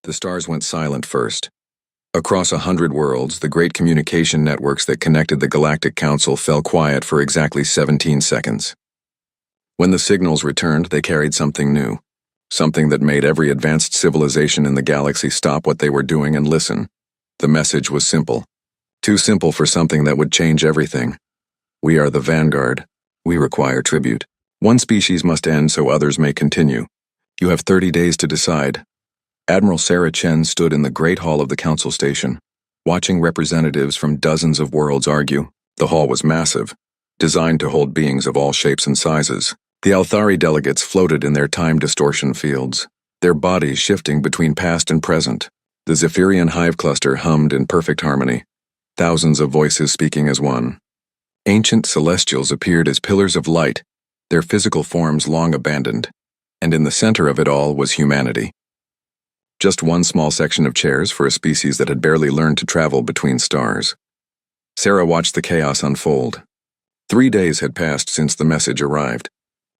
The stars went silent first. Across 100 worlds, the great communication networks that connected the Galactic Council fell quiet for exactly 17 seconds. When the signals returned, they carried something new. Something that made every advanced civilization in the galaxy stop what they were doing and listen. The message was simple. Too simple for something that would change everything. We are the vanguard. We require tribute. One species must end so others may continue. You have 30 days to decide. Admiral Sarah Chen stood in the Great Hall of the Council Station, watching representatives from dozens of worlds argue. The hall was massive, designed to hold beings of all shapes and sizes. The Althari delegates floated in their time distortion fields, their bodies shifting between past and present. The Zephyrian hive cluster hummed in perfect harmony, thousands of voices speaking as one. Ancient celestials appeared as pillars of light, their physical forms long abandoned, and in the center of it all was humanity. Just one small section of chairs for a species that had barely learned to travel between stars. Sarah watched the chaos unfold. 3 days had passed since the message arrived.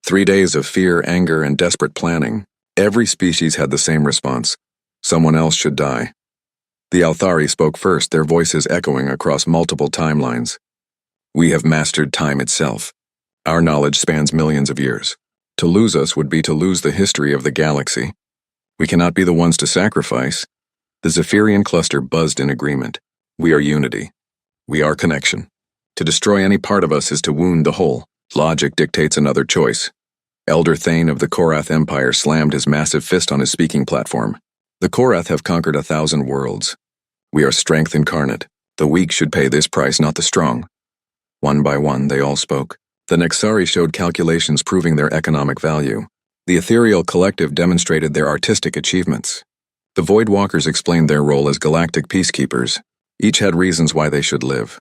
3 days of fear, anger, and desperate planning. Every species had the same response. Someone else should die. The Althari spoke first, their voices echoing across multiple timelines. We have mastered time itself. Our knowledge spans millions of years. To lose us would be to lose the history of the galaxy. We cannot be the ones to sacrifice. The Zephyrian cluster buzzed in agreement. We are unity. We are connection. To destroy any part of us is to wound the whole. Logic dictates another choice. Elder Thane of the Korath Empire slammed his massive fist on his speaking platform. The Korath have conquered 1,000 worlds. We are strength incarnate. The weak should pay this price, not the strong. One by one, they all spoke. The Nexari showed calculations proving their economic value. The Ethereal Collective demonstrated their artistic achievements. The Voidwalkers explained their role as galactic peacekeepers. Each had reasons why they should live.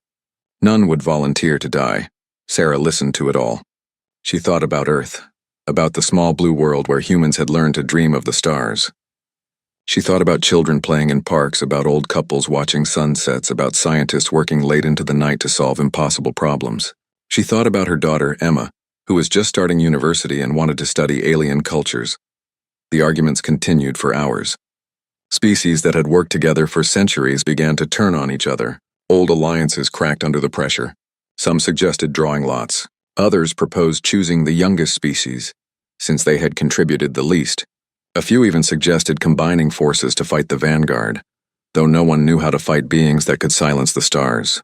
None would volunteer to die. Sarah listened to it all. She thought about Earth, about the small blue world where humans had learned to dream of the stars. She thought about children playing in parks, about old couples watching sunsets, about scientists working late into the night to solve impossible problems. She thought about her daughter, Emma, who was just starting university and wanted to study alien cultures. The arguments continued for hours. Species that had worked together for centuries began to turn on each other. Old alliances cracked under the pressure. Some suggested drawing lots. Others proposed choosing the youngest species, since they had contributed the least. A few even suggested combining forces to fight the vanguard, though no one knew how to fight beings that could silence the stars.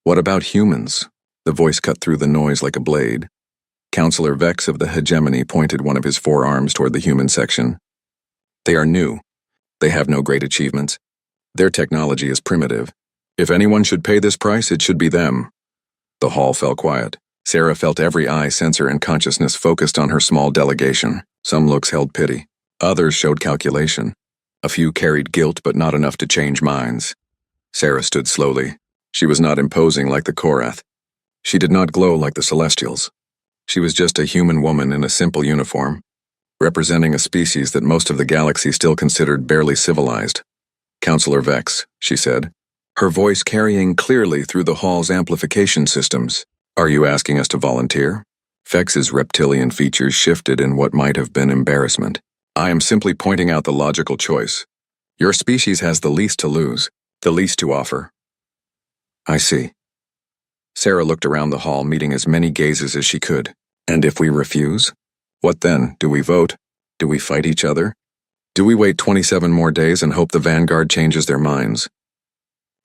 What about humans? The voice cut through the noise like a blade. Counselor Vex of the Hegemony pointed one of his forearms toward the human section. They are new. They have no great achievements. Their technology is primitive. If anyone should pay this price, it should be them. The hall fell quiet. Sarah felt every eye, sensor, and consciousness focused on her small delegation. Some looks held pity. Others showed calculation. A few carried guilt, but not enough to change minds. Sarah stood slowly. She was not imposing like the Korath. She did not glow like the Celestials. She was just a human woman in a simple uniform, representing a species that most of the galaxy still considered barely civilized. Counselor Vex, she said, her voice carrying clearly through the hall's amplification systems. Are you asking us to volunteer? Vex's reptilian features shifted in what might have been embarrassment. I am simply pointing out the logical choice. Your species has the least to lose, the least to offer. I see. Sarah looked around the hall, meeting as many gazes as she could. And if we refuse? What then? Do we vote? Do we fight each other? Do we wait 27 more days and hope the vanguard changes their minds?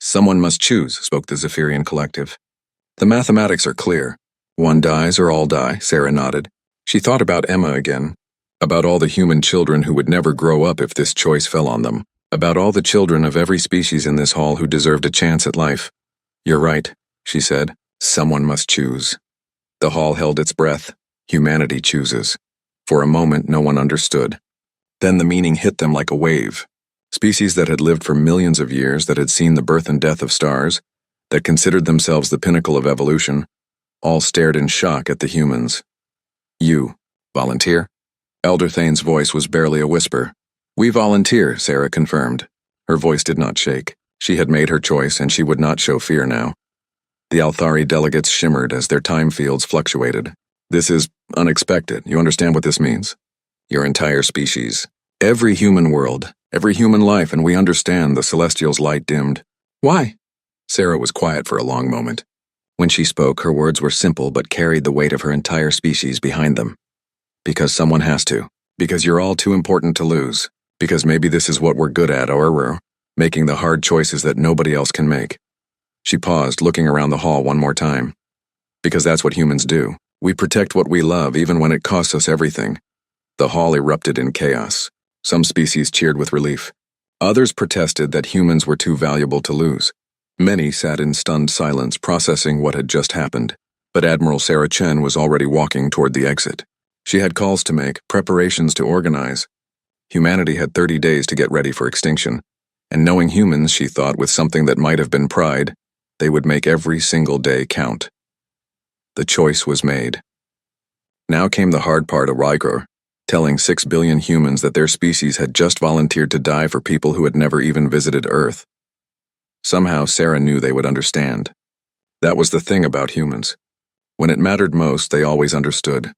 Someone must choose, spoke the Zephyrian Collective. The mathematics are clear. One dies or all die, Sarah nodded. She thought about Emma again, about all the human children who would never grow up if this choice fell on them, about all the children of every species in this hall who deserved a chance at life. You're right, she said. Someone must choose. The hall held its breath. Humanity chooses. For a moment, no one understood. Then the meaning hit them like a wave. Species that had lived for millions of years, that had seen the birth and death of stars, that considered themselves the pinnacle of evolution, all stared in shock at the humans. You, volunteer? Elder Thane's voice was barely a whisper. We volunteer, Sarah confirmed. Her voice did not shake. She had made her choice, and she would not show fear now. The Althari delegates shimmered as their time fields fluctuated. This is unexpected. You understand what this means? Your entire species, every human world, Every human life, and we understand. The Celestial's light dimmed. Why? Sarah was quiet for a long moment. When she spoke, her words were simple but carried the weight of her entire species behind them. Because someone has to. Because you're all too important to lose. Because maybe this is what we're good at, or we're making the hard choices that nobody else can make. She paused, looking around the hall one more time. Because that's what humans do. We protect what we love, even when it costs us everything. The hall erupted in chaos. Some species cheered with relief. Others protested that humans were too valuable to lose. Many sat in stunned silence, processing what had just happened. But Admiral Sarah Chen was already walking toward the exit. She had calls to make, preparations to organize. Humanity had 30 days to get ready for extinction. And knowing humans, she thought, with something that might have been pride, they would make every single day count. The choice was made. Now came the hard part of Riker, telling 6 billion humans that their species had just volunteered to die for people who had never even visited Earth. Somehow Sarah knew they would understand. That was the thing about humans. When it mattered most, they always understood.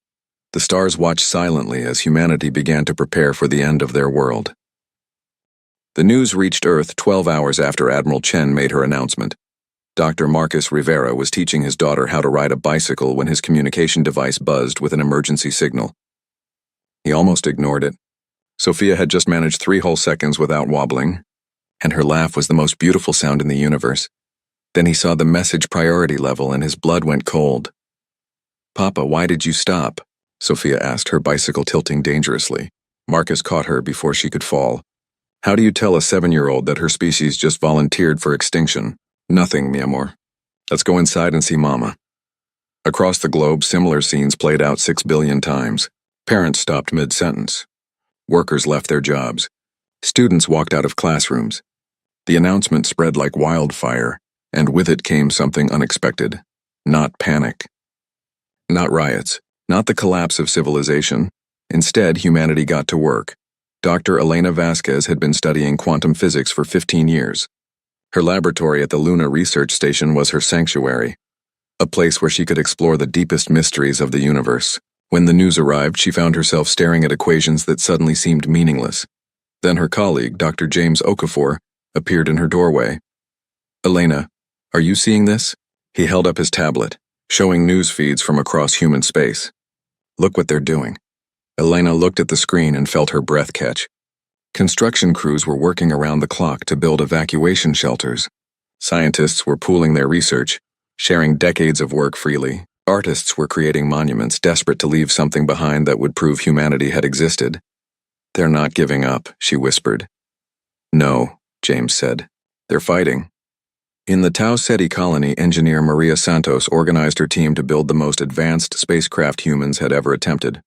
The stars watched silently as humanity began to prepare for the end of their world. The news reached Earth 12 hours after Admiral Chen made her announcement. Dr. Marcus Rivera was teaching his daughter how to ride a bicycle when his communication device buzzed with an emergency signal. He almost ignored it. Sophia had just managed 3 whole seconds without wobbling, and her laugh was the most beautiful sound in the universe. Then he saw the message priority level and his blood went cold. "Papa, why did you stop?" Sophia asked, her bicycle tilting dangerously. Marcus caught her before she could fall. "How do you tell a 7-year-old that her species just volunteered for extinction?" "Nothing, mi amor. Let's go inside and see Mama." Across the globe, similar scenes played out 6 billion times. Parents stopped mid-sentence. Workers left their jobs. Students walked out of classrooms. The announcement spread like wildfire, and with it came something unexpected. Not panic. Not riots. Not the collapse of civilization. Instead, humanity got to work. Dr. Elena Vasquez had been studying quantum physics for 15 years. Her laboratory at the Luna Research Station was her sanctuary, a place where she could explore the deepest mysteries of the universe. When the news arrived, she found herself staring at equations that suddenly seemed meaningless. Then her colleague, Dr. James Okafor, appeared in her doorway. "Elena, are you seeing this?" He held up his tablet, showing news feeds from across human space. "Look what they're doing." Elena looked at the screen and felt her breath catch. Construction crews were working around the clock to build evacuation shelters. Scientists were pooling their research, sharing decades of work freely. Artists were creating monuments, desperate to leave something behind that would prove humanity had existed. "They're not giving up," she whispered. "No," James said. "They're fighting." In the Tau Ceti colony, engineer Maria Santos organized her team to build the most advanced spacecraft humans had ever attempted.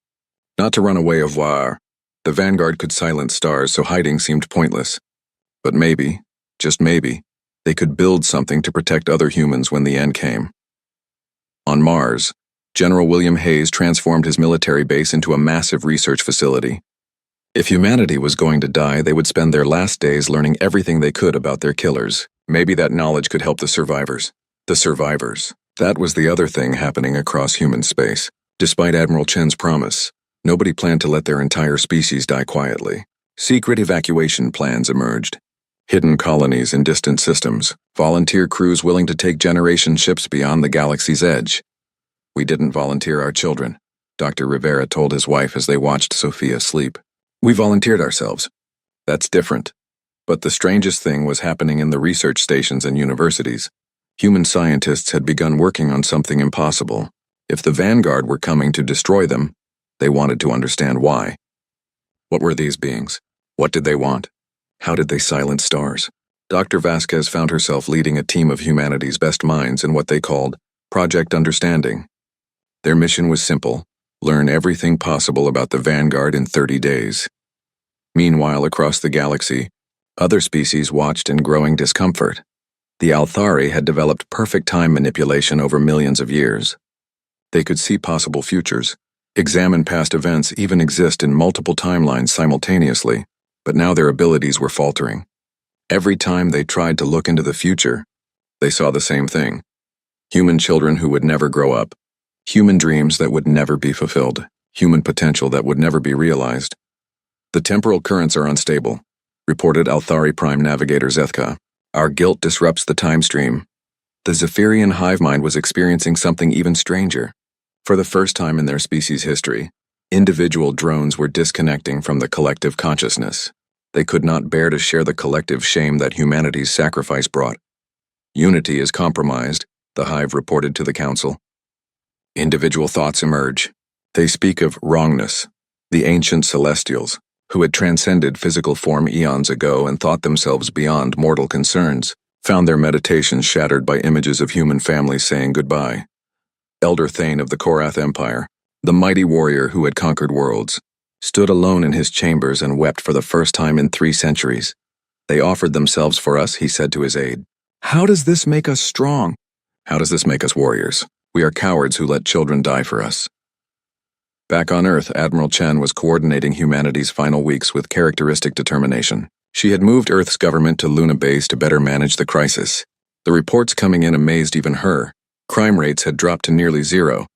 Not to run away of war. The Vanguard could silence stars, so hiding seemed pointless. But maybe, just maybe, they could build something to protect other humans when the end came. On Mars, General William Hayes transformed his military base into a massive research facility. If humanity was going to die, they would spend their last days learning everything they could about their killers. Maybe that knowledge could help the survivors. The survivors. That was the other thing happening across human space. Despite Admiral Chen's promise, nobody planned to let their entire species die quietly. Secret evacuation plans emerged. Hidden colonies in distant systems. Volunteer crews willing to take generation ships beyond the galaxy's edge. "We didn't volunteer our children," Dr. Rivera told his wife as they watched Sophia sleep. "We volunteered ourselves." "That's different." But the strangest thing was happening in the research stations and universities. Human scientists had begun working on something impossible. If the Vanguard were coming to destroy them, they wanted to understand why. What were these beings? What did they want? How did they silence stars? Dr. Vasquez found herself leading a team of humanity's best minds in what they called Project Understanding. Their mission was simple: learn everything possible about the Vanguard in 30 days. Meanwhile, across the galaxy, other species watched in growing discomfort. The Althari had developed perfect time manipulation over millions of years. They could see possible futures, examine past events, even exist in multiple timelines simultaneously, but now their abilities were faltering. Every time they tried to look into the future, they saw the same thing: human children who would never grow up, human dreams that would never be fulfilled, human potential that would never be realized. The temporal currents are unstable. reported Althari Prime Navigator Zethka. Our guilt disrupts the time stream. The Zephyrian hive mind was experiencing something even stranger. For the first time in their species' history, individual drones were disconnecting from the collective consciousness. They could not bear to share the collective shame that humanity's sacrifice brought. Unity is compromised, the hive reported to the council. Individual thoughts emerge. They speak of wrongness, the ancient celestials, who had transcended physical form eons ago and thought themselves beyond mortal concerns, found their meditations shattered by images of human families saying goodbye. Elder Thane of the Korath Empire, the mighty warrior who had conquered worlds, stood alone in his chambers and wept for the first time in 3 centuries. They offered themselves for us, he said to his aide. How does this make us strong? How does this make us warriors? We are cowards who let children die for us. Back on Earth, Admiral Chen was coordinating humanity's final weeks with characteristic determination. She had moved Earth's government to Luna Base to better manage the crisis. The reports coming in amazed even her. Crime rates had dropped to nearly 0.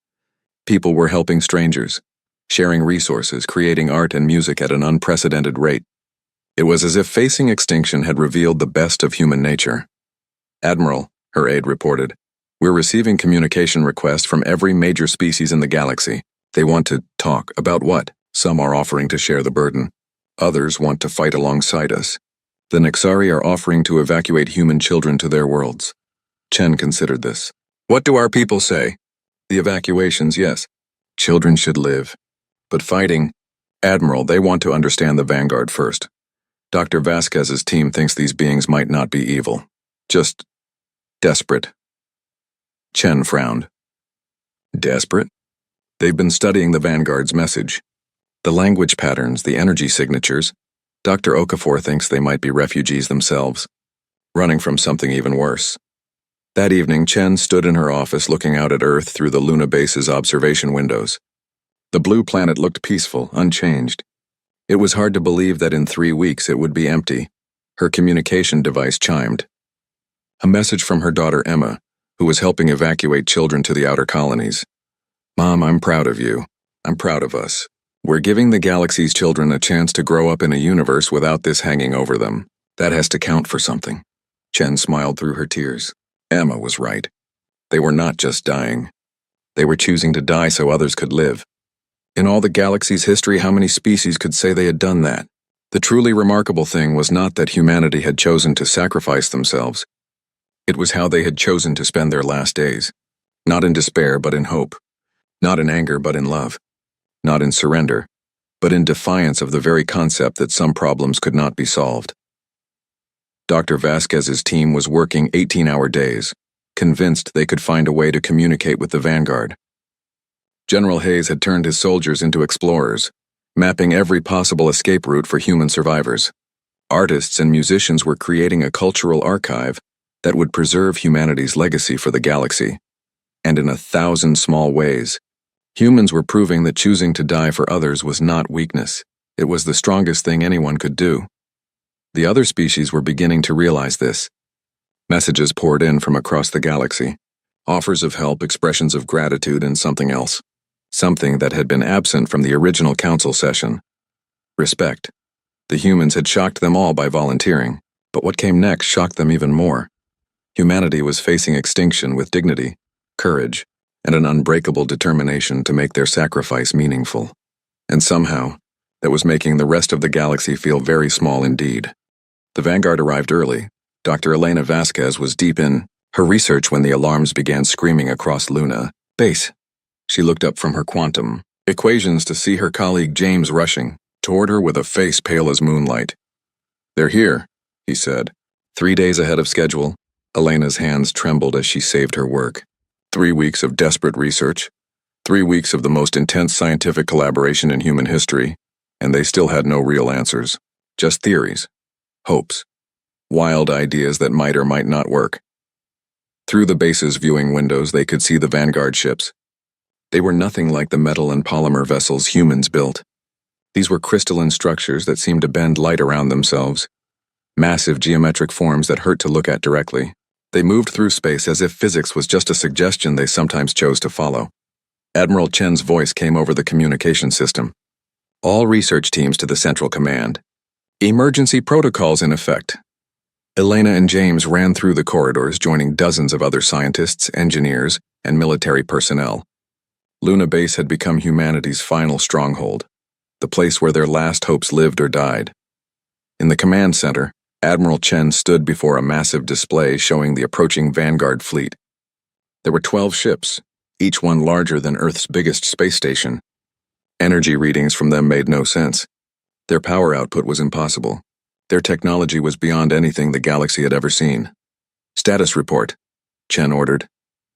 People were helping strangers, sharing resources, creating art and music at an unprecedented rate. It was as if facing extinction had revealed the best of human nature. Admiral, her aide reported, we're receiving communication requests from every major species in the galaxy. They want to talk about what? Some are offering to share the burden. Others want to fight alongside us. The Nexari are offering to evacuate human children to their worlds. Chen considered this. What do our people say? The evacuations, yes. Children should live. But fighting? Admiral, they want to understand the Vanguard first. Dr. Vasquez's team thinks these beings might not be evil. Just desperate. Chen frowned. Desperate? They've been studying the Vanguard's message. The language patterns, the energy signatures. Dr. Okafor thinks they might be refugees themselves, running from something even worse. That evening, Chen stood in her office looking out at Earth through the Luna Base's observation windows. The blue planet looked peaceful, unchanged. It was hard to believe that in 3 weeks it would be empty. Her communication device chimed. A message from her daughter Emma, who was helping evacuate children to the outer colonies. Mom, I'm proud of you. I'm proud of us. We're giving the galaxy's children a chance to grow up in a universe without this hanging over them. That has to count for something. Chen smiled through her tears. Emma was right. They were not just dying. They were choosing to die so others could live. In all the galaxy's history, how many species could say they had done that? The truly remarkable thing was not that humanity had chosen to sacrifice themselves. It was how they had chosen to spend their last days. Not in despair, but in hope. Not in anger, but in love. Not in surrender, but in defiance of the very concept that some problems could not be solved. Dr. Vasquez's team was working 18-hour days, convinced they could find a way to communicate with the Vanguard. General Hayes had turned his soldiers into explorers, mapping every possible escape route for human survivors. Artists and musicians were creating a cultural archive that would preserve humanity's legacy for the galaxy. And in 1,000 small ways, humans were proving that choosing to die for others was not weakness. It was the strongest thing anyone could do. The other species were beginning to realize this. Messages poured in from across the galaxy. Offers of help, expressions of gratitude, and something else. Something that had been absent from the original council session. Respect. The humans had shocked them all by volunteering, but what came next shocked them even more. Humanity was facing extinction with dignity, courage, and an unbreakable determination to make their sacrifice meaningful. And somehow, that was making the rest of the galaxy feel very small indeed. The Vanguard arrived early. Dr. Elena Vasquez was deep in her research when the alarms began screaming across Luna Base. She looked up from her quantum equations to see her colleague James rushing toward her with a face pale as moonlight. They're here, he said. 3 days ahead of schedule. Elena's hands trembled as she saved her work. 3 weeks of desperate research. 3 weeks of the most intense scientific collaboration in human history, and they still had no real answers. Just theories. Hopes. Wild ideas that might or might not work. Through the base's viewing windows, they could see the Vanguard ships. They were nothing like the metal and polymer vessels humans built. These were crystalline structures that seemed to bend light around themselves. Massive geometric forms that hurt to look at directly. They moved through space as if physics was just a suggestion they sometimes chose to follow. Admiral Chen's voice came over the communication system. All research teams to the Central Command. Emergency protocols in effect. Elena and James ran through the corridors, joining dozens of other scientists, engineers, and military personnel. Luna Base had become humanity's final stronghold, the place where their last hopes lived or died. In the command center, Admiral Chen stood before a massive display showing the approaching Vanguard fleet. There were 12 ships, each one larger than Earth's biggest space station. Energy readings from them made no sense. Their power output was impossible. Their technology was beyond anything the galaxy had ever seen. "Status report," Chen ordered.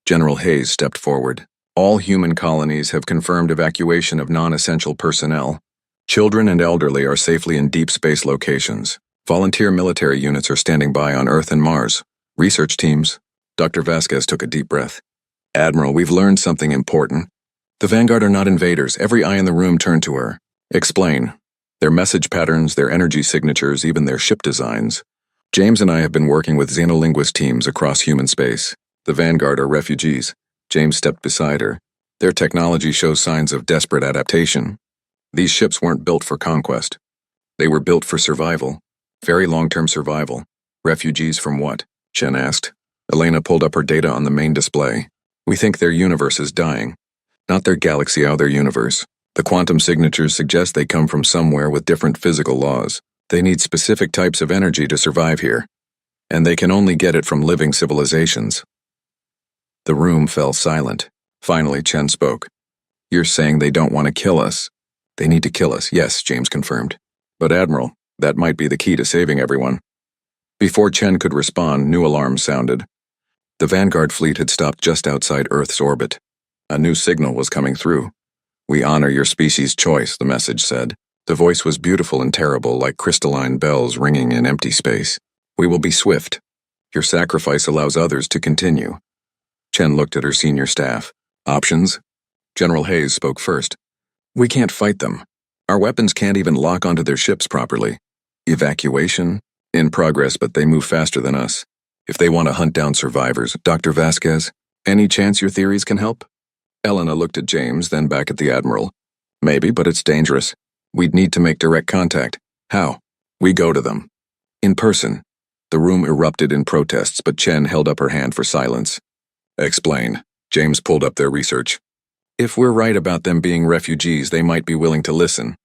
General Hayes stepped forward. "All human colonies have confirmed evacuation of non-essential personnel. Children and elderly are safely in deep space locations. Volunteer military units are standing by on Earth and Mars. Research teams." Dr. Vasquez took a deep breath. "Admiral, we've learned something important. The Vanguard are not invaders." Every eye in the room turned to her. "Explain." "Their message patterns, their energy signatures, even their ship designs. James and I have been working with xenolinguist teams across human space. The Vanguard are refugees." James stepped beside her. "Their technology shows signs of desperate adaptation. These ships weren't built for conquest. They were built for survival. Very long-term survival." "Refugees from what?" Chen asked. Elena pulled up her data on the main display. "We think their universe is dying. Not their galaxy, their universe. The quantum signatures suggest they come from somewhere with different physical laws. They need specific types of energy to survive here, and they can only get it from living civilizations." The room fell silent. Finally, Chen spoke. "You're saying they don't want to kill us?" "They need to kill us, yes," James confirmed. "But Admiral, that might be the key to saving everyone." Before Chen could respond, new alarms sounded. The Vanguard fleet had stopped just outside Earth's orbit. A new signal was coming through. "We honor your species' choice," the message said. The voice was beautiful and terrible, like crystalline bells ringing in empty space. "We will be swift. Your sacrifice allows others to continue." Chen looked at her senior staff. "Options?" General Hayes spoke first. "We can't fight them. Our weapons can't even lock onto their ships properly. Evacuation? In progress, but they move faster than us. If they want to hunt down survivors." "Dr. Vasquez, any chance your theories can help?" Elena looked at James, then back at the Admiral. "Maybe, but it's dangerous. We'd need to make direct contact." "How?" "We go to them. In person." The room erupted in protests, but Chen held up her hand for silence. "Explain." James pulled up their research. "If we're right about them being refugees, they might be willing to listen.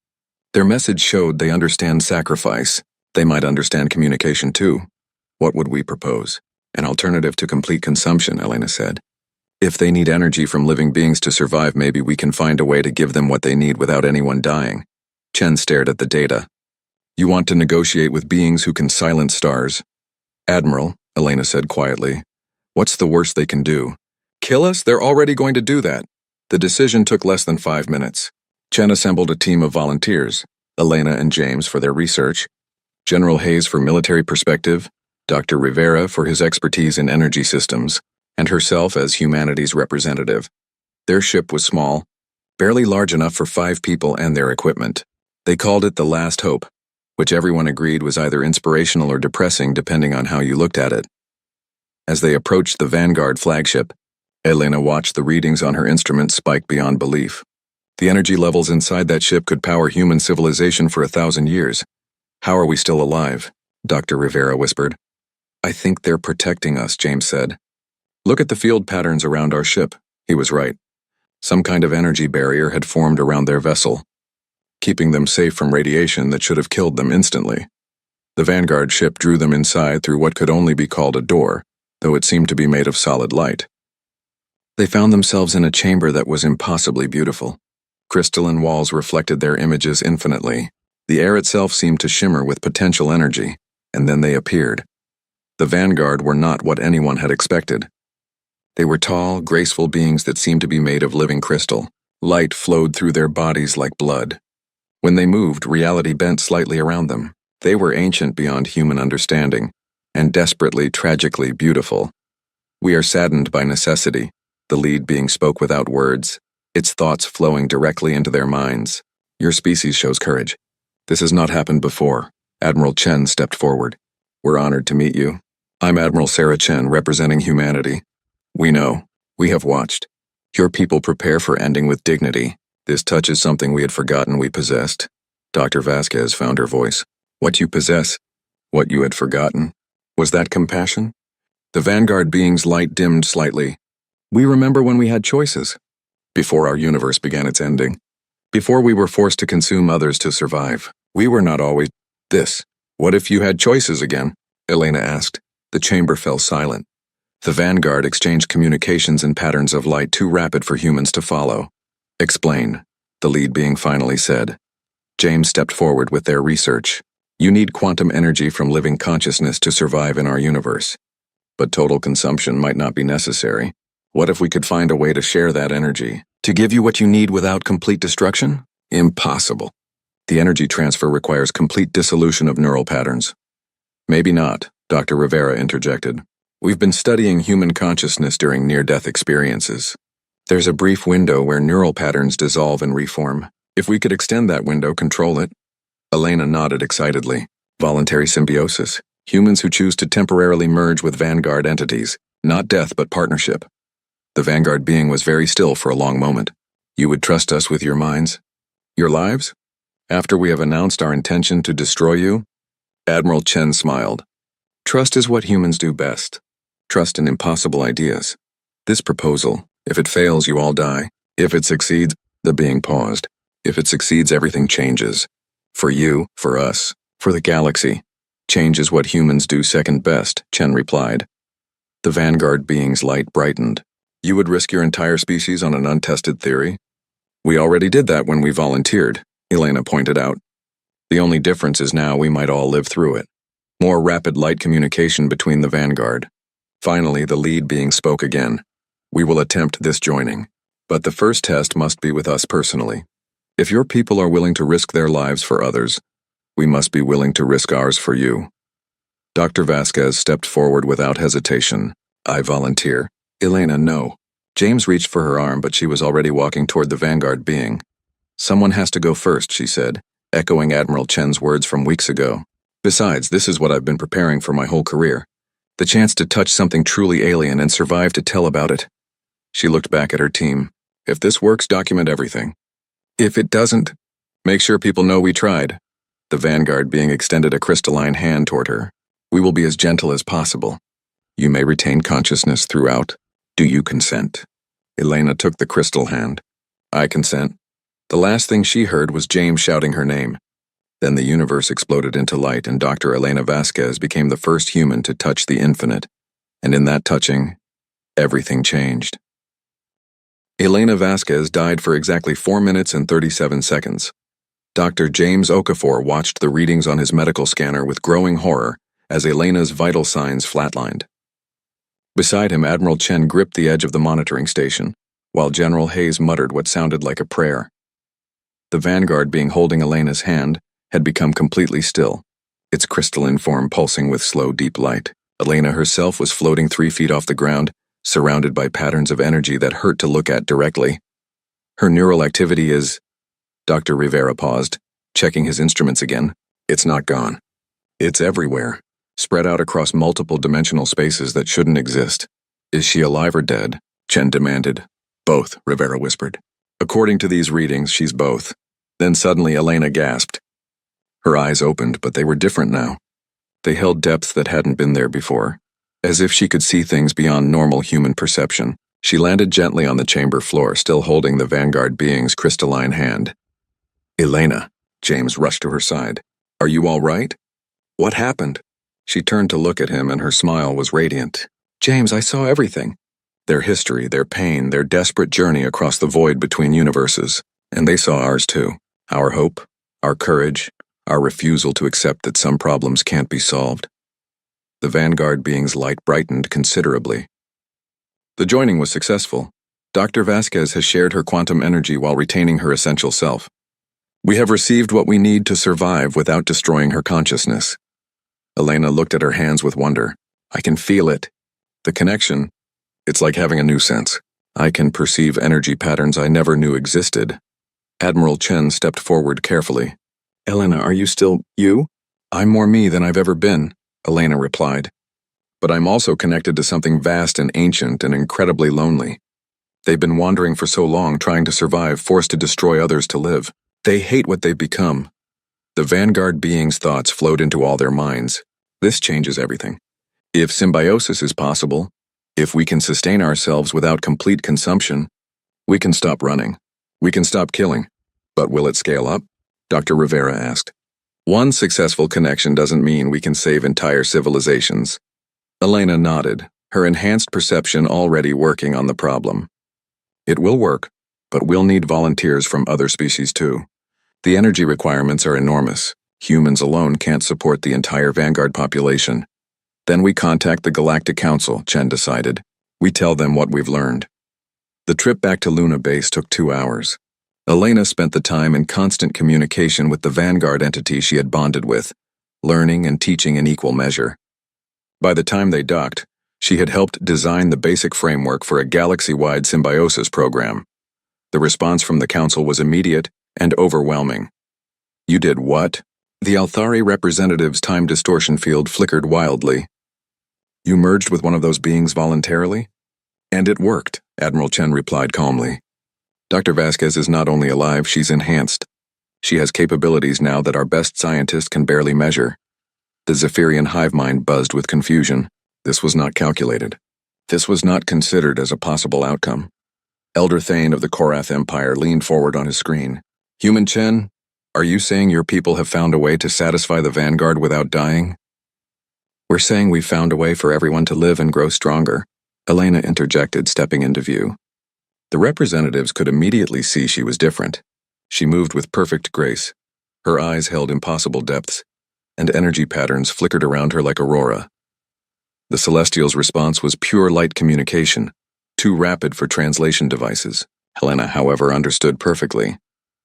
Their message showed they understand sacrifice. They might understand communication too." "What would we propose?" "An alternative to complete consumption," Elena said. "If they need energy from living beings to survive, maybe we can find a way to give them what they need without anyone dying." Chen stared at the data. "You want to negotiate with beings who can silence stars?" "Admiral," Elena said quietly, "what's the worst they can do?" "Kill us? They're already going to do that." The decision took less than 5 minutes. Chen assembled a team of volunteers, Elena and James for their research, General Hayes for military perspective, Dr. Rivera for his expertise in energy systems, and herself as humanity's representative. Their ship was small, barely large enough for 5 people and their equipment. They called it the Last Hope, which everyone agreed was either inspirational or depressing depending on how you looked at it. As they approached the Vanguard flagship, Elena watched the readings on her instruments spike beyond belief. The energy levels inside that ship could power human civilization for 1,000 years. "How are we still alive?" Dr. Rivera whispered. "I think they're protecting us," James said. "Look at the field patterns around our ship." He was right. Some kind of energy barrier had formed around their vessel, keeping them safe from radiation that should have killed them instantly. The Vanguard ship drew them inside through what could only be called a door, though it seemed to be made of solid light. They found themselves in a chamber that was impossibly beautiful. Crystalline walls reflected their images infinitely. The air itself seemed to shimmer with potential energy, and then they appeared. The Vanguard were not what anyone had expected. They were tall, graceful beings that seemed to be made of living crystal. Light flowed through their bodies like blood. When they moved, reality bent slightly around them. They were ancient beyond human understanding, and desperately, tragically beautiful. "We are saddened by necessity," the lead being spoke without words, its thoughts flowing directly into their minds. "Your species shows courage. This has not happened before." Admiral Chen stepped forward. "We're honored to meet you. I'm Admiral Sarah Chen, representing humanity. We know. We have watched. Your people prepare for ending with dignity. This touches something we had forgotten we possessed." Dr. Vasquez found her voice. What you possess, what you had forgotten. Was that compassion? The Vanguard being's light dimmed slightly. We remember when we had choices. Before our universe began its ending. Before we were forced to consume others to survive. We were not always this. What if you had choices again? Elena asked. The chamber fell silent. The Vanguard exchanged communications in patterns of light too rapid for humans to follow. Explain, the lead being finally said. James stepped forward with their research. You need quantum energy from living consciousness to survive in our universe. But total consumption might not be necessary. What if we could find a way to share that energy? To give you what you need without complete destruction? Impossible. The energy transfer requires complete dissolution of neural patterns. Maybe not, Dr. Rivera interjected. We've been studying human consciousness during near-death experiences. There's a brief window where neural patterns dissolve and reform. If we could extend that window, control it. Elena nodded excitedly. Voluntary symbiosis. Humans who choose to temporarily merge with Vanguard entities. Not death, but partnership. The Vanguard being was very still for a long moment. You would trust us with your minds? Your lives? After we have announced our intention to destroy you? Admiral Chen smiled. Trust is what humans do best. Trust in impossible ideas. This proposal, if it fails, you all die. If it succeeds, the being paused. If it succeeds, everything changes. For you, for us, for the galaxy. Change is what humans do second best, Chen replied. The Vanguard being's light brightened. You would risk your entire species on an untested theory? We already did that when we volunteered, Elena pointed out. The only difference is now we might all live through it. More rapid light communication between the Vanguard. Finally, the lead being spoke again. We will attempt this joining. But the first test must be with us personally. If your people are willing to risk their lives for others, we must be willing to risk ours for you. Dr. Vasquez stepped forward without hesitation. I volunteer. Elena, no. James reached for her arm, but she was already walking toward the Vanguard being. Someone has to go first, she said, echoing Admiral Chen's words from weeks ago. Besides, this is what I've been preparing for my whole career. The chance to touch something truly alien and survive to tell about it. She looked back at her team. If this works, document everything. If it doesn't, make sure people know we tried. The Vanguard being extended a crystalline hand toward her. We will be as gentle as possible. You may retain consciousness throughout. Do you consent? Elena took the crystal hand. I consent. The last thing she heard was James shouting her name. Then the universe exploded into light and Dr. Elena Vasquez became the first human to touch the infinite. And in that touching, everything changed. Elena Vasquez died for exactly 4 minutes and 37 seconds. Dr. James Okafor watched the readings on his medical scanner with growing horror as Elena's vital signs flatlined. Beside him, Admiral Chen gripped the edge of the monitoring station, while General Hayes muttered what sounded like a prayer. The Vanguard being holding Elena's hand had become completely still, its crystalline form pulsing with slow, deep light. Elena herself was floating 3 feet off the ground, surrounded by patterns of energy that hurt to look at directly. Her neural activity is... Dr. Rivera paused, checking his instruments again. It's not gone. It's everywhere, spread out across multiple dimensional spaces that shouldn't exist. Is she alive or dead? Chen demanded. Both, Rivera whispered. According to these readings, she's both. Then suddenly Elena gasped. Her eyes opened, but they were different now. They held depths that hadn't been there before, as if she could see things beyond normal human perception. She landed gently on the chamber floor, still holding the Vanguard being's crystalline hand. Elena, James rushed to her side. Are you all right? What happened? She turned to look at him and her smile was radiant. James, I saw everything. Their history, their pain, their desperate journey across the void between universes. And they saw ours too. Our hope, our courage, our refusal to accept that some problems can't be solved. The Vanguard being's light brightened considerably. The joining was successful. Dr. Vasquez has shared her quantum energy while retaining her essential self. We have received what we need to survive without destroying her consciousness. Elena looked at her hands with wonder. I can feel it. The connection, it's like having a new sense. I can perceive energy patterns I never knew existed. Admiral Chen stepped forward carefully. Elena, are you still you? I'm more me than I've ever been, Elena replied. But I'm also connected to something vast and ancient and incredibly lonely. They've been wandering for so long, trying to survive, forced to destroy others to live. They hate what they've become. The Vanguard beings' thoughts flowed into all their minds. This changes everything. If symbiosis is possible, if we can sustain ourselves without complete consumption, we can stop running. We can stop killing. But will it scale up? Dr. Rivera asked. One successful connection doesn't mean we can save entire civilizations. Elena nodded, her enhanced perception already working on the problem. It will work, but we'll need volunteers from other species too. The energy requirements are enormous. Humans alone can't support the entire Vanguard population. Then we contact the Galactic Council, Chen decided. We tell them what we've learned. The trip back to Luna Base took 2 hours. Elena spent the time in constant communication with the Vanguard entity she had bonded with, learning and teaching in equal measure. By the time they docked, she had helped design the basic framework for a galaxy-wide symbiosis program. The response from the Council was immediate and overwhelming. You did what? The Althari representative's time distortion field flickered wildly. You merged with one of those beings voluntarily? And it worked, Admiral Chen replied calmly. Dr. Vasquez is not only alive, she's enhanced. She has capabilities now that our best scientists can barely measure. The Zephyrian hive mind buzzed with confusion. This was not calculated. This was not considered as a possible outcome. Elder Thane of the Korath Empire leaned forward on his screen. Human Chen, are you saying your people have found a way to satisfy the Vanguard without dying? We're saying we've found a way for everyone to live and grow stronger, Elena interjected, stepping into view. The representatives could immediately see she was different. She moved with perfect grace. Her eyes held impossible depths, and energy patterns flickered around her like aurora. The Celestials' response was pure light communication, too rapid for translation devices. Helena, however, understood perfectly.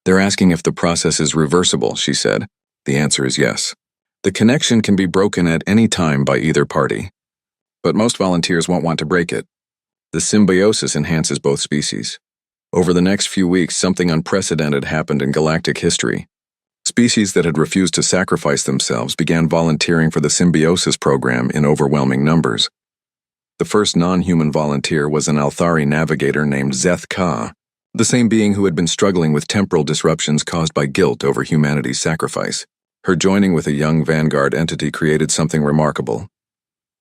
They're asking if the process is reversible, she said. The answer is yes. The connection can be broken at any time by either party. But most volunteers won't want to break it. The symbiosis enhances both species. Over the next few weeks, something unprecedented happened in galactic history. Species that had refused to sacrifice themselves began volunteering for the symbiosis program in overwhelming numbers. The first non-human volunteer was an Althari navigator named Zeth Ka, the same being who had been struggling with temporal disruptions caused by guilt over humanity's sacrifice. Her joining with a young Vanguard entity created something remarkable.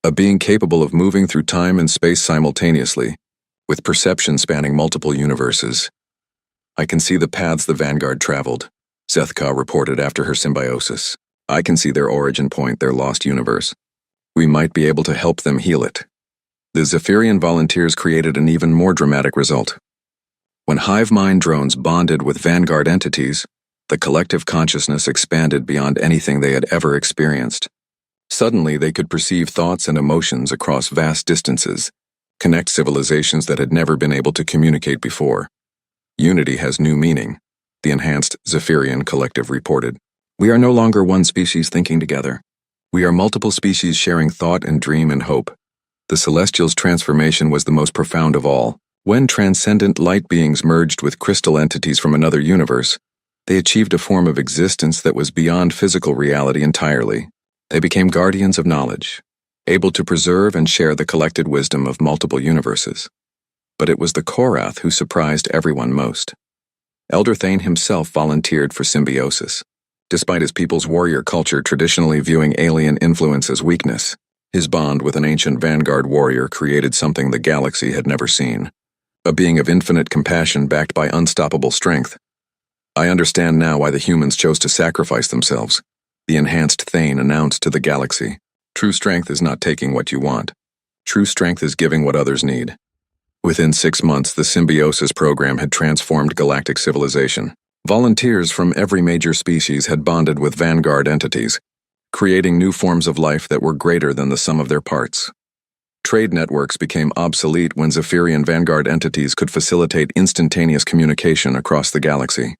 A being capable of moving through time and space simultaneously, with perception spanning multiple universes. I can see the paths the Vanguard traveled, Zeth Ka reported after her symbiosis. I can see their origin point, their lost universe. We might be able to help them heal it. The Zephyrian volunteers created an even more dramatic result. When hive mind drones bonded with Vanguard entities, the collective consciousness expanded beyond anything they had ever experienced. Suddenly, they could perceive thoughts and emotions across vast distances, connect civilizations that had never been able to communicate before. Unity has new meaning, the enhanced Zephyrian collective reported. We are no longer one species thinking together. We are multiple species sharing thought and dream and hope. The Celestials' transformation was the most profound of all. When transcendent light beings merged with crystal entities from another universe, they achieved a form of existence that was beyond physical reality entirely. They became guardians of knowledge, able to preserve and share the collected wisdom of multiple universes. But it was the Korath who surprised everyone most. Elder Thane himself volunteered for symbiosis. Despite his people's warrior culture traditionally viewing alien influence as weakness, his bond with an ancient Vanguard warrior created something the galaxy had never seen. A being of infinite compassion backed by unstoppable strength. I understand now why the humans chose to sacrifice themselves, the enhanced Thane announced to the galaxy. True strength is not taking what you want. True strength is giving what others need. Within 6 months, the symbiosis program had transformed galactic civilization. Volunteers from every major species had bonded with Vanguard entities, creating new forms of life that were greater than the sum of their parts. Trade networks became obsolete when Zephyrian Vanguard entities could facilitate instantaneous communication across the galaxy.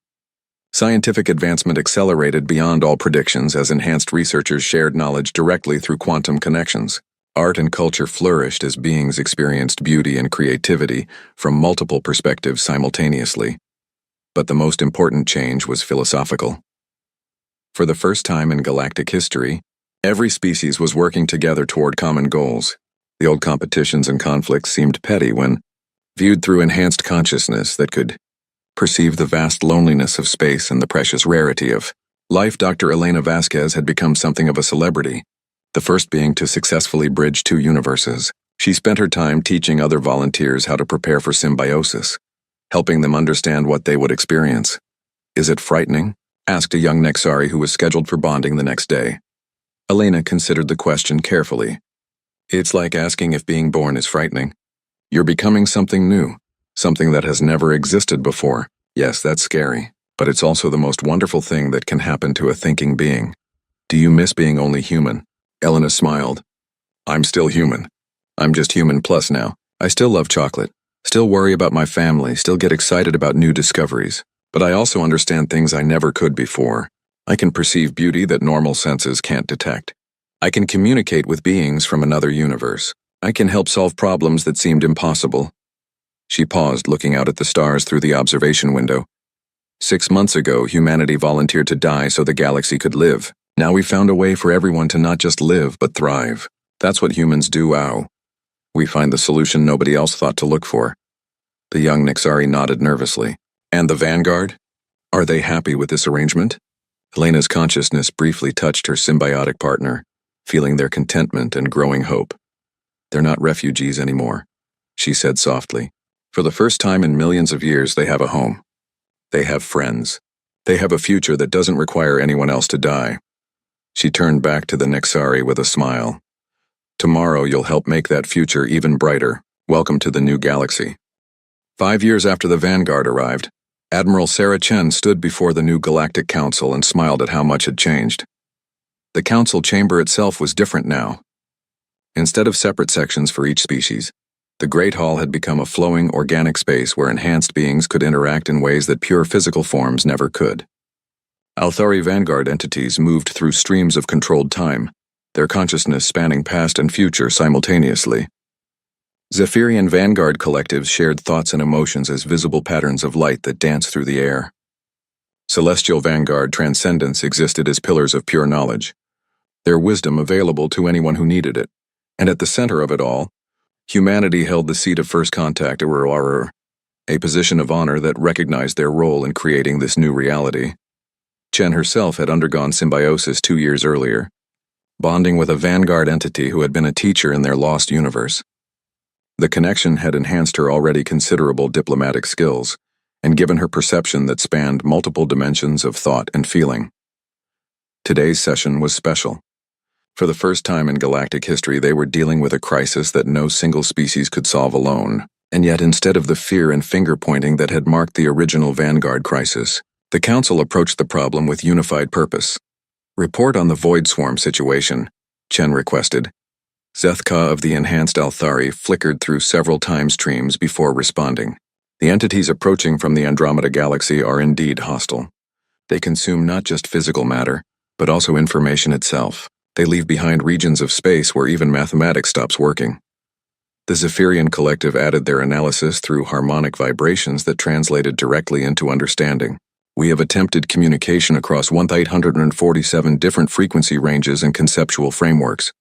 Scientific advancement accelerated beyond all predictions as enhanced researchers shared knowledge directly through quantum connections. Art and culture flourished as beings experienced beauty and creativity from multiple perspectives simultaneously. But the most important change was philosophical. For the first time in galactic history, every species was working together toward common goals. The old competitions and conflicts seemed petty when viewed through enhanced consciousness that could perceive the vast loneliness of space and the precious rarity of Life Dr. Elena Vasquez had become something of a celebrity, the first being to successfully bridge two universes. She spent her time teaching other volunteers how to prepare for symbiosis, helping them understand what they would experience. "Is it frightening?" asked a young Nexari who was scheduled for bonding the next day. Elena considered the question carefully. "It's like asking if being born is frightening. You're becoming something new, something that has never existed before. Yes, that's scary, but it's also the most wonderful thing that can happen to a thinking being. Do you miss being only human?" Elena smiled. "I'm still human. I'm just human plus now. I still love chocolate, still worry about my family, still get excited about new discoveries. But I also understand things I never could before. I can perceive beauty that normal senses can't detect. I can communicate with beings from another universe. I can help solve problems that seemed impossible." She paused, looking out at the stars through the observation window. 6 months ago, humanity volunteered to die so the galaxy could live. Now we found a way for everyone to not just live, but thrive. That's what humans do, ow. We find the solution nobody else thought to look for. The young Nexari nodded nervously. "And the Vanguard? Are they happy with this arrangement?" Elena's consciousness briefly touched her symbiotic partner, feeling their contentment and growing hope. "They're not refugees anymore," she said softly. "For the first time in millions of years, they have a home. They have friends. They have a future that doesn't require anyone else to die." She turned back to the Nexari with a smile. "Tomorrow you'll help make that future even brighter. Welcome to the new galaxy." 5 years after the Vanguard arrived, Admiral Sarah Chen stood before the new Galactic Council and smiled at how much had changed. The council chamber itself was different now. Instead of separate sections for each species, the Great Hall had become a flowing, organic space where enhanced beings could interact in ways that pure physical forms never could. Althari Vanguard entities moved through streams of controlled time, their consciousness spanning past and future simultaneously. Zephyrian Vanguard collectives shared thoughts and emotions as visible patterns of light that danced through the air. Celestial Vanguard transcendence existed as pillars of pure knowledge, their wisdom available to anyone who needed it. And at the center of it all, humanity held the seat of first contact, a position of honor that recognized their role in creating this new reality. Chen herself had undergone symbiosis 2 years earlier, bonding with a Vanguard entity who had been a teacher in their lost universe. The connection had enhanced her already considerable diplomatic skills and given her perception that spanned multiple dimensions of thought and feeling. Today's session was special. For the first time in galactic history, they were dealing with a crisis that no single species could solve alone. And yet, instead of the fear and finger-pointing that had marked the original Vanguard crisis, the Council approached the problem with unified purpose. "Report on the Void Swarm situation," Chen requested. Zethka of the enhanced Althari flickered through several time streams before responding. "The entities approaching from the Andromeda Galaxy are indeed hostile. They consume not just physical matter, but also information itself. They leave behind regions of space where even mathematics stops working." The Zephyrian collective added their analysis through harmonic vibrations that translated directly into understanding. "We have attempted communication across 1,847 different frequency ranges and conceptual frameworks.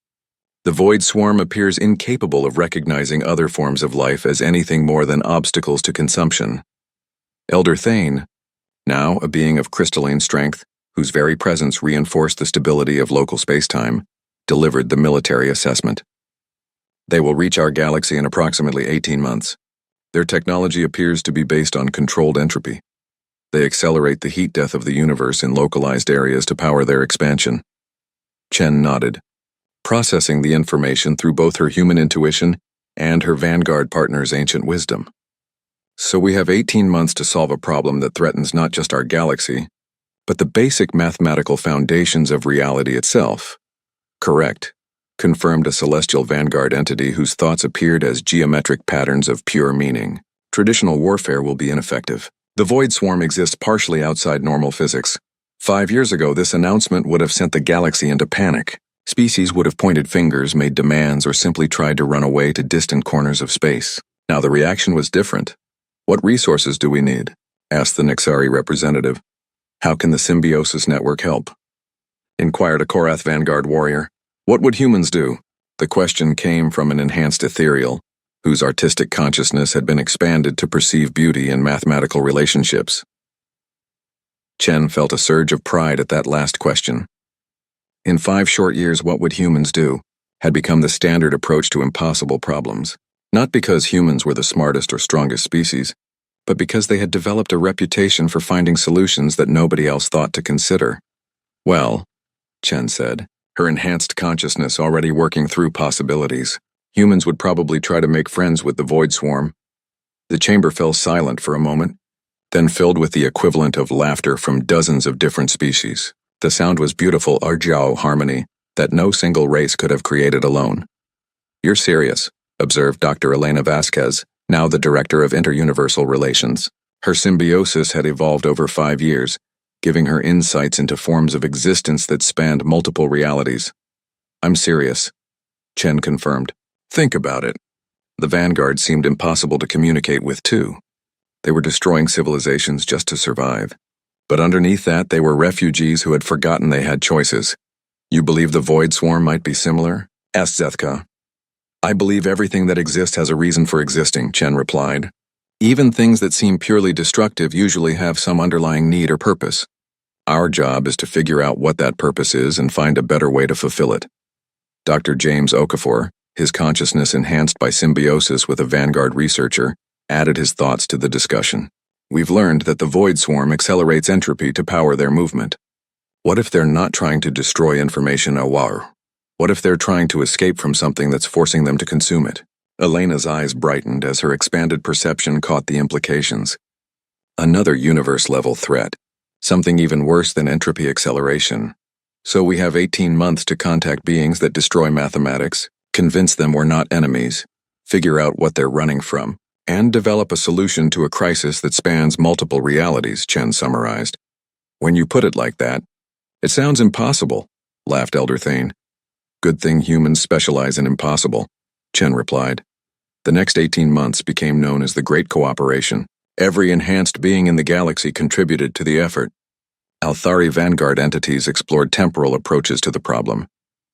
The Void Swarm appears incapable of recognizing other forms of life as anything more than obstacles to consumption." Elder Thane, now a being of crystalline strength, whose very presence reinforced the stability of local spacetime, delivered the military assessment. "They will reach our galaxy in approximately 18 months. Their technology appears to be based on controlled entropy. They accelerate the heat death of the universe in localized areas to power their expansion." Chen nodded, processing the information through both her human intuition and her Vanguard partner's ancient wisdom. "So we have 18 months to solve a problem that threatens not just our galaxy, but the basic mathematical foundations of reality itself." "Correct," confirmed a celestial Vanguard entity whose thoughts appeared as geometric patterns of pure meaning. "Traditional warfare will be ineffective. The Void Swarm exists partially outside normal physics. 5 years ago, this announcement would have sent the galaxy into panic. Species would have pointed fingers, made demands, or simply tried to run away to distant corners of space. Now the reaction was different. "What resources do we need?" asked the Nexari representative. "How can the symbiosis network help?" inquired a Korath Vanguard warrior. "What would humans do?" The question came from an enhanced ethereal, whose artistic consciousness had been expanded to perceive beauty in mathematical relationships. Chen felt a surge of pride at that last question. In 5 short years, what would humans do had become the standard approach to impossible problems, not because humans were the smartest or strongest species, but because they had developed a reputation for finding solutions that nobody else thought to consider. Well, Chen said, her enhanced consciousness already working through possibilities, humans would probably try to make friends with the void swarm. The chamber fell silent for a moment, then filled with the equivalent of laughter from dozens of different species. The sound was beautiful Arjiao harmony that no single race could have created alone. "You're serious," observed Dr. Elena Vasquez, now the director of Interuniversal Relations. Her symbiosis had evolved over 5 years, giving her insights into forms of existence that spanned multiple realities. "I'm serious," Chen confirmed. "Think about it. The Vanguard seemed impossible to communicate with, too. They were destroying civilizations just to survive. But underneath that, they were refugees who had forgotten they had choices. You believe the Void Swarm might be similar?" asked Zethka. "I believe everything that exists has a reason for existing," Chen replied. "Even things that seem purely destructive usually have some underlying need or purpose. Our job is to figure out what that purpose is and find a better way to fulfill it." Dr. James Okafor, his consciousness enhanced by symbiosis with a Vanguard researcher, added his thoughts to the discussion. "We've learned that the Void Swarm accelerates entropy to power their movement. What if they're not trying to destroy information awar? What if they're trying to escape from something that's forcing them to consume it?" Elena's eyes brightened as her expanded perception caught the implications. Another universe-level threat, something even worse than entropy acceleration. So we have 18 months to contact beings that destroy mathematics, convince them we're not enemies, figure out what they're running from, and develop a solution to a crisis that spans multiple realities, Chen summarized. "When you put it like that, it sounds impossible," laughed Elder Thane. "Good thing humans specialize in impossible," Chen replied. The next 18 months became known as the Great Cooperation. Every enhanced being in the galaxy contributed to the effort. Althari Vanguard entities explored temporal approaches to the problem,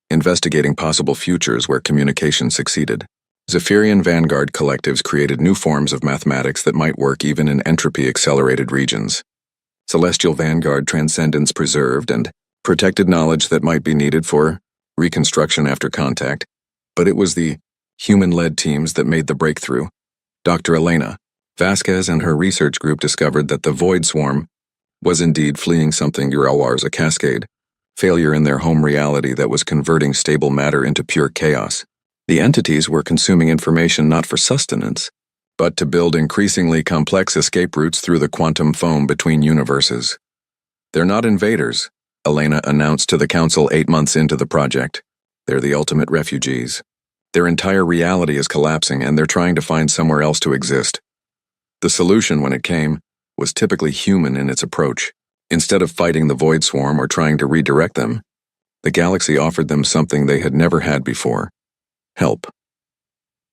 investigating possible futures where communication succeeded. Zephyrian Vanguard collectives created new forms of mathematics that might work even in entropy-accelerated regions. Celestial Vanguard transcendence preserved and protected knowledge that might be needed for reconstruction after contact, but it was the human-led teams that made the breakthrough. Dr. Elena Vasquez and her research group discovered that the Void Swarm was indeed fleeing something Urawar's a cascade, failure in their home reality that was converting stable matter into pure chaos. The entities were consuming information not for sustenance, but to build increasingly complex escape routes through the quantum foam between universes. "They're not invaders," Elena announced to the Council 8 months into the project. "They're the ultimate refugees. Their entire reality is collapsing and they're trying to find somewhere else to exist." The solution, when it came, was typically human in its approach. Instead of fighting the Void Swarm or trying to redirect them, the galaxy offered them something they had never had before: help.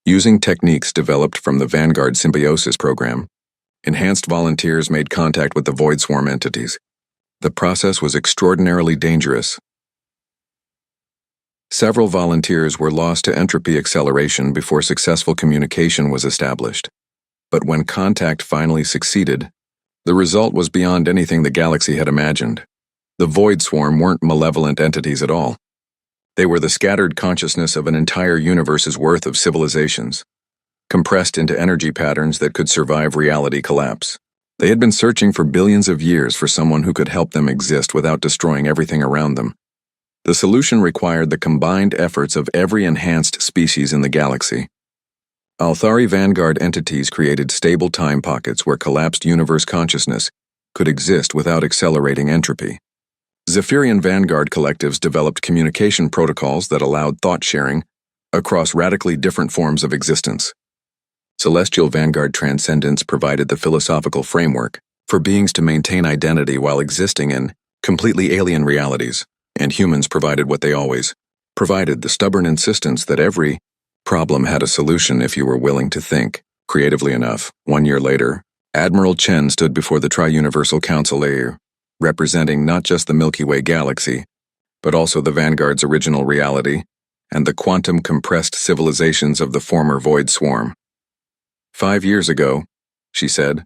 Using techniques developed from the Vanguard Symbiosis program, enhanced volunteers made contact with the Void Swarm entities. The process was extraordinarily dangerous. Several volunteers were lost to entropy acceleration before successful communication was established. But when contact finally succeeded, the result was beyond anything the galaxy had imagined. The Void Swarm weren't malevolent entities at all. They were the scattered consciousness of an entire universe's worth of civilizations, compressed into energy patterns that could survive reality collapse. They had been searching for billions of years for someone who could help them exist without destroying everything around them. The solution required the combined efforts of every enhanced species in the galaxy. Althari Vanguard entities created stable time pockets where collapsed universe consciousness could exist without accelerating entropy. Zephyrian Vanguard collectives developed communication protocols that allowed thought sharing across radically different forms of existence. Celestial Vanguard transcendence provided the philosophical framework for beings to maintain identity while existing in completely alien realities, and humans provided what they always provided: the stubborn insistence that every problem had a solution if you were willing to think creatively enough. 1 year later, Admiral Chen stood before the Tri-Universal Council, representing not just the Milky Way galaxy, but also the Vanguard's original reality and the quantum-compressed civilizations of the former Void Swarm. 5 years ago, she said,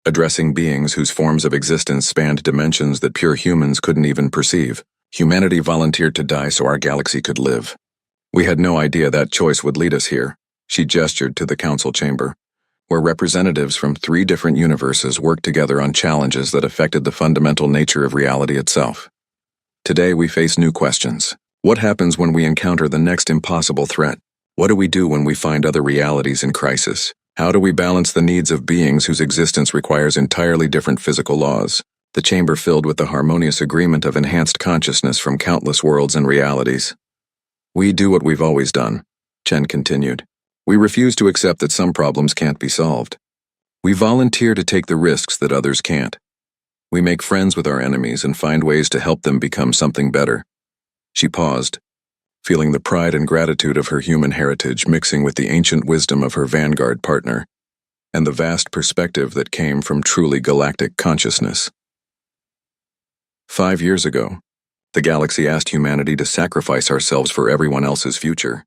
addressing beings whose forms of existence spanned dimensions that pure humans couldn't even perceive. Humanity volunteered to die so our galaxy could live. We had no idea that choice would lead us here. She gestured to the council chamber, where representatives from 3 different universes worked together on challenges that affected the fundamental nature of reality itself. Today we face new questions. What happens when we encounter the next impossible threat? What do we do when we find other realities in crisis? How do we balance the needs of beings whose existence requires entirely different physical laws? The chamber filled with the harmonious agreement of enhanced consciousness from countless worlds and realities. We do what we've always done, Chen continued. We refuse to accept that some problems can't be solved. We volunteer to take the risks that others can't. We make friends with our enemies and find ways to help them become something better. She paused, feeling the pride and gratitude of her human heritage mixing with the ancient wisdom of her vanguard partner, and the vast perspective that came from truly galactic consciousness. 5 years ago, the galaxy asked humanity to sacrifice ourselves for everyone else's future.